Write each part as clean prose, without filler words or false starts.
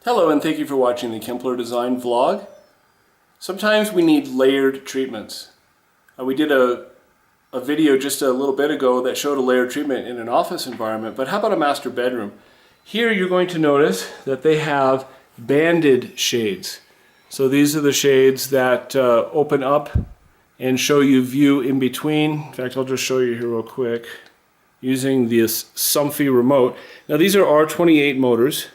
Hello and thank you for watching the Kempler design vlog. Sometimes we need layered treatments. We did a video just a little bit ago that showed a layered treatment in an office environment, but how about a master bedroom? Here you're going to notice that they have banded shades. So these are the shades that open up and show you view in between. In fact, I'll just show you here real quick using this Somfy remote. Now these are R28 motors.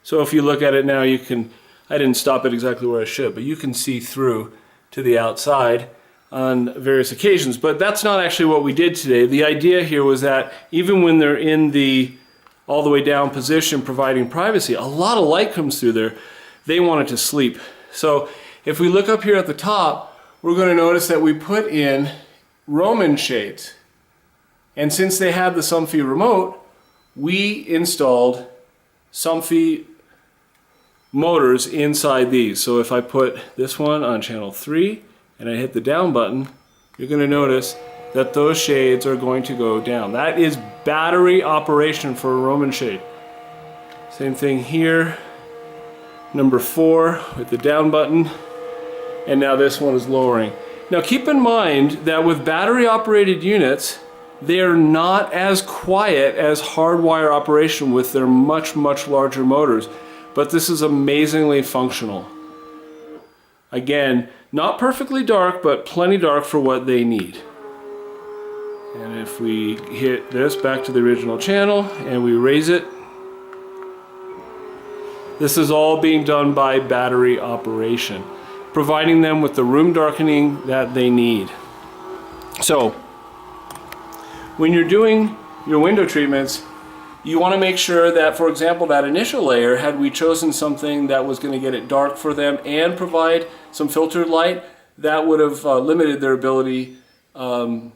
So if you look at it now, you can, I didn't stop it exactly where I should, but you can see through to the outside on various occasions. But that's not actually what we did today. The idea here was that even when they're in the all the way down position providing privacy, a lot of light comes through there. They wanted to sleep. So if we look up here at the top, we're going to notice that we put in Roman shades. And since they had the Somfy remote, we installed Somfy motors inside these. So if I put this one on channel 3 and I hit the down button, you're going to notice that those shades are going to go down. That is battery operation for a Roman shade. Same thing here, number 4 with the down button, and now this one is lowering. Now keep in mind that with battery operated units, they are not as quiet as hardwire operation with their much larger motors. But this is amazingly functional. Again, not perfectly dark, but plenty dark for what they need. And if we hit this back to the original channel and we raise it, this is all being done by battery operation, providing them with the room darkening that they need. So, when you're doing your window treatments, you want to make sure that, for example, that initial layer, had we chosen something that was going to get it dark for them and provide some filtered light, that would have limited their ability, would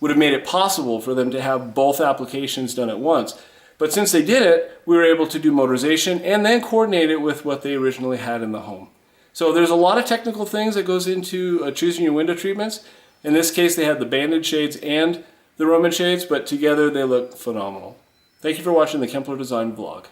have made it possible for them to have both applications done at once. But since they did it, we were able to do motorization and then coordinate it with what they originally had in the home. So there's a lot of technical things that goes into choosing your window treatments. In this case, they had the banded shades and the Roman shades, but together they look phenomenal. Thank you for watching the Kempler Design vlog.